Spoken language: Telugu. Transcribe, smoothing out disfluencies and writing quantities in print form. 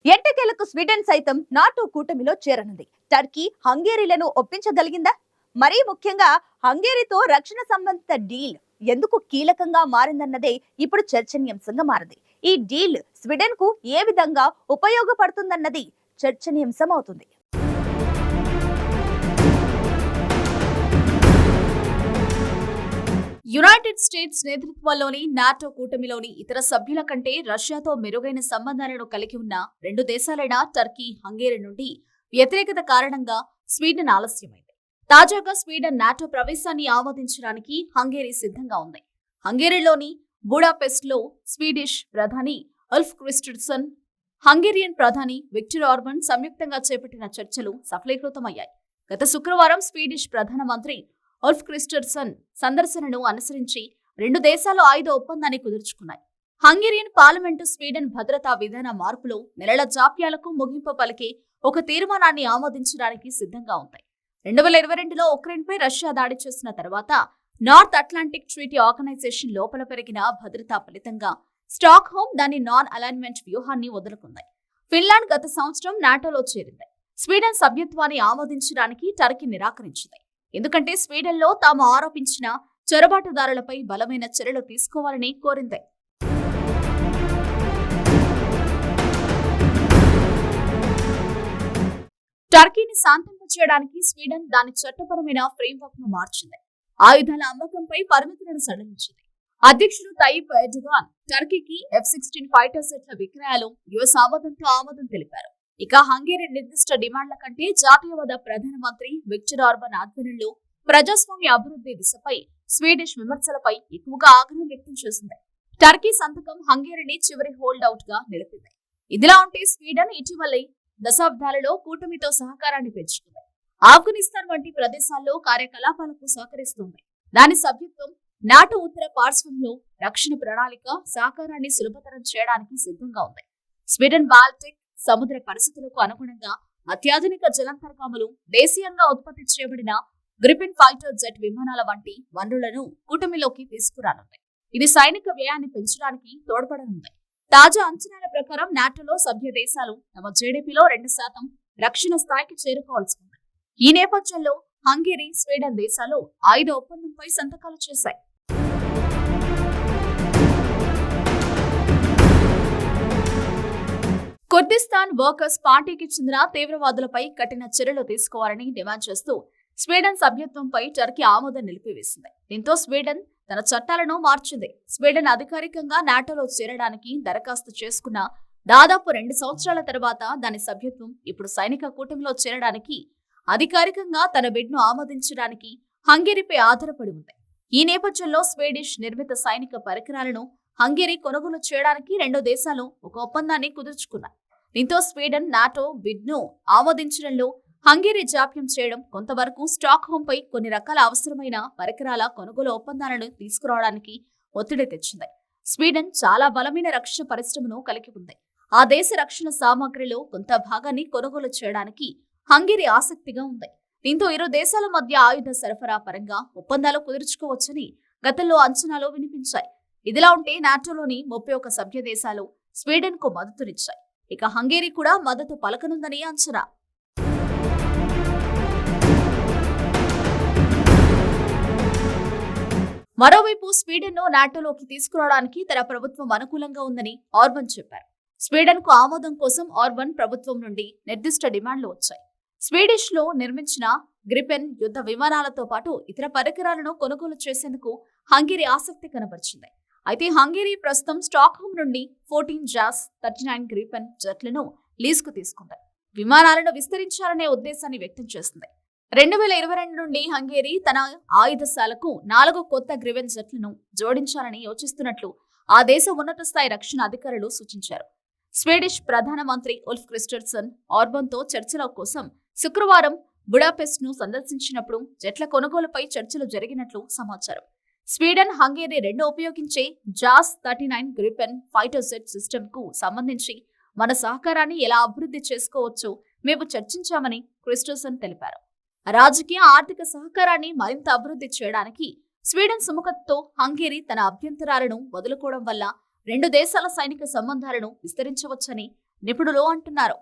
ఎట్టకేలకు స్వీడన్ సైతం నాటో కూటమిలో చేరనుంది. టర్కీ హంగేరీలను ఒప్పించగలిగిందా? మరీ ముఖ్యంగా హంగేరీతో రక్షణ సంబంధిత డీల్ ఎందుకు కీలకంగా మారిందన్నదే ఇప్పుడు చర్చనీయాంశంగా మారింది. ఈ డీల్ స్వీడన్ కు ఏ విధంగా ఉపయోగపడుతుందన్నది చర్చనీయాంశం అవుతుంది. యునైటెడ్ స్టేట్స్ నేతృత్వంలోని నాటో కూటమిలోని ఇతర సభ్యుల కంటే రష్యాతో మెరుగైన సంబంధాలను కలిగి ఉన్న రెండు దేశాలైన టర్కీ, హంగేరీ నుండి వ్యతిరేకత కారణంగా స్వీడన్ ఆలస్యమైంది. తాజాగా స్వీడన్ నాటో ప్రవేశాన్ని ఆమోదించడానికి హంగేరీ సిద్ధంగా ఉంది. హంగేరీలోని బుడాపెస్ట్ లో స్వీడిష్ ప్రధాని ఉల్ఫ్ క్రిస్టర్సన్, హంగేరియన్ ప్రధాని విక్టర్ ఆర్బన్ సంయుక్తంగా చేపట్టిన చర్చలు సఫలీకృతమయ్యాయి. గత శుక్రవారం స్వీడిష్ ప్రధానమంత్రి ఉల్ఫ్ క్రిస్టర్సన్ సందర్శనను అనుసరించి రెండు దేశాలు ఆయుధ ఒప్పందాన్ని కుదుర్చుకున్నాయి. హంగేరియన్ పార్లమెంటు స్వీడన్ భద్రతా విధాన మార్పులో నెలల జాప్యాలకు ముగింపు పలికే ఒక తీర్మానాన్ని ఆమోదించడానికి సిద్ధంగా ఉంది. 2022లో ఉక్రెయిన్పై రష్యా దాడి చేసిన తర్వాత నార్త్ అట్లాంటిక్ ట్రీటీ ఆర్గనైజేషన్ లోపల పెరిగిన భద్రతా ఫలితంగా స్టాక్హోమ్ దాని నాన్ అలైన్మెంట్ వ్యూహాన్ని వదులుకుంది. ఫిన్లాండ్ గత సంవత్సరం నాటోలో చేరింది. స్వీడన్ సభ్యత్వాన్ని ఆమోదించడానికి టర్కీ నిరాకరించింది. ఎందుకంటే స్వీడన్లో తాము ఆరోపించిన చొరబాటుదారులపై బలమైన చర్యలు తీసుకోవాలని కోరింది. టర్కీని శాంతింపచేయడానికి స్వీడన్ దాని చట్టపరమైన ఫ్రేమ్వర్క్ ను మార్చింది. ఆయుధాల అమ్మకంపై పరిమితులను సడలించింది. అధ్యక్షుడు తయ్యిప్ ఎర్డోగాన్ టర్కీకి F-16 ఫైటర్ సెట్ల విక్రయాలు యుఎస్ ఆమోదంతో ఆమోదం తెలిపారు. ఇక హంగేరీ నిర్దిష్ట డిమాండ్ల కంటే జాతీయవాద ప్రధానమంత్రి విక్టర్ ఆర్బన్ ఆధ్వర్యంలో ప్రజాస్వామ్య అభివృద్ధి దిశపై స్వీడిష్ విమర్శలపై ఎక్కువగా ఆగ్రహం వ్యక్తం చేసింది. టర్కీ సంతకం హంగేరీని చివరి హోల్డ్ అవుట్ గా నిలిపింది. ఇదిలా ఉంటే స్వీడన్ ఇటీవలే దశాబ్దాలలో కూటమితో సహకారాన్ని పెంచుకుంది. ఆఫ్ఘనిస్తాన్ వంటి ప్రదేశాల్లో కార్యకలాపాలకు సహకరిస్తుంది. దాని సభ్యత్వం నాటో ఉత్తర పార్శ్వంలో రక్షణ ప్రణాళిక సహకారాన్ని సులభతరం చేయడానికి సిద్ధంగా ఉంది. స్వీడన్ బాల్టిక్ సముద్ర పరిస్థితులకు అనుగుణంగా అత్యాధునిక జలాంతర్గాములు, దేశీయంగా ఉత్పత్తి చేయబడిన గ్రిపెన్ ఫైటర్ జెట్ విమానాల వంటి వనరులను కూటమిలోకి తీసుకురానుంది. ఇది సైనిక వ్యయాన్ని పెంచడానికి తోడ్పడనుంది. తాజా అంచనాల ప్రకారం నాటోలో సభ్య దేశాలు తమ జీడీపీలో 2% రక్షణ స్థాయికి చేరుకోవాల్సి ఉంది. ఈ నేపథ్యంలో హంగేరీ, స్వీడన్ దేశాలు ఆయుధ ఒప్పందంపై సంతకాలు చేశాయి. కుర్దిస్తాన్ వర్కర్స్ పార్టీకి చెందిన తీవ్రవాదులపై కఠిన చర్యలు తీసుకోవాలని డిమాండ్ చేస్తూ స్వీడన్ సభ్యత్వంపై టర్కీ ఆమోదం నిలిపివేసింది. దీంతో స్వీడన్ తన చట్టాలను మార్చింది. స్వీడన్ అధికారికంగా నాటోలో చేరడానికి దరఖాస్తు చేసుకున్న దాదాపు 2 సంవత్సరాల తర్వాత దాని సభ్యత్వం ఇప్పుడు సైనిక కూటమిలో చేరడానికి అధికారికంగా తన బిడ్ను ఆమోదించడానికి హంగేరీపై ఆధారపడి ఉంది. ఈ నేపథ్యంలో స్వీడిష్ నిర్మిత సైనిక పరికరాలను హంగేరీ కొనుగోలు చేయడానికి రెండు దేశాలు ఒక ఒప్పందాన్ని కుదుర్చుకున్నాయి. దీంతో స్వీడన్ నాటో బిడ్ను ఆమోదించడంలో హంగేరీ జాప్యం చేయడం కొంతవరకు స్టాక్హోమ్ పై కొన్ని రకాల అవసరమైన పరికరాల కొనుగోలు ఒప్పందాలను తీసుకురావడానికి ఒత్తిడి తెచ్చింది. స్వీడన్ చాలా బలమైన రక్షణ పరిశ్రమను కలిగి ఉంది. ఆ దేశ రక్షణ సామాగ్రిలో కొంత భాగాన్ని కొనుగోలు చేయడానికి హంగేరీ ఆసక్తిగా ఉంది. దీంతో ఇరు దేశాల మధ్య ఆయుధ సరఫరా పరంగా ఒప్పందాలు కుదుర్చుకోవచ్చని గతంలో అంచనాలు వినిపించాయి. ఇదిలా ఉంటే నాటోలోని 31 సభ్య దేశాలు స్వీడన్ కు మద్దతునిచ్చాయి. ఇక హంగేరీ కూడా మద్దతు పలకనుందని అంచనా. మరోవైపు స్వీడన్ ను నాటోలోకి తీసుకురావడానికి తన ప్రభుత్వం అనుకూలంగా ఉందని ఆర్బన్ చెప్పారు. స్వీడన్ కు ఆమోదం కోసం ఆర్బన్ ప్రభుత్వం నుండి నిర్దిష్ట డిమాండ్లు వచ్చాయి. స్వీడిష్ లో నిర్మించిన గ్రిపెన్ యుద్ధ విమానాలతో పాటు ఇతర పరికరాలను కొనుగోలు చేసేందుకు హంగేరీ ఆసక్తి కనబరిచింది. అయితే హంగేరీ ప్రస్తుతం స్టాక్హోమ్ నుండి 14 జాస్ 39 గ్రిపెన్ జెట్లను లీజుకు తీసుకుంది. విమానాలను విస్తరించాలనే ఉద్దేశాన్ని వ్యక్తం చేసింది. 2022 నుండి హంగేరీ తన ఆయుధశాలకు 4 కొత్త గ్రిపెన్ జెట్లను జోడించాలని యోచిస్తున్నట్లు ఆ దేశ ఉన్నత స్థాయి రక్షణ అధికారులు సూచించారు. స్వీడిష్ ప్రధానమంత్రి ఉల్ఫ్ క్రిస్టర్సన్ ఆర్బన్తో చర్చల కోసం శుక్రవారం బుడాపెస్ట్ ను సందర్శించినప్పుడు జెట్ల కొనుగోలుపై చర్చలు జరిగినట్లు సమాచారం. స్వీడన్, హంగేరీ రెండు ఉపయోగించే Jos 39 Gripen fighter jet system కు సంబంధించి మన సహకారాన్ని ఎలా అభివృద్ధి చేసుకోవచ్చో మేము చర్చించామని క్రిస్టర్సన్ తెలిపారు. రాజకీయ, ఆర్థిక సహకారాన్ని మరింత అభివృద్ధి చేయడానికి స్వీడన్ సుముఖతతో హంగేరీ తన అభ్యంతరాలను వదులుకోవడం వల్ల రెండు దేశాల సైనిక సంబంధాలను విస్తరించవచ్చని నిపుణులు అంటున్నారు.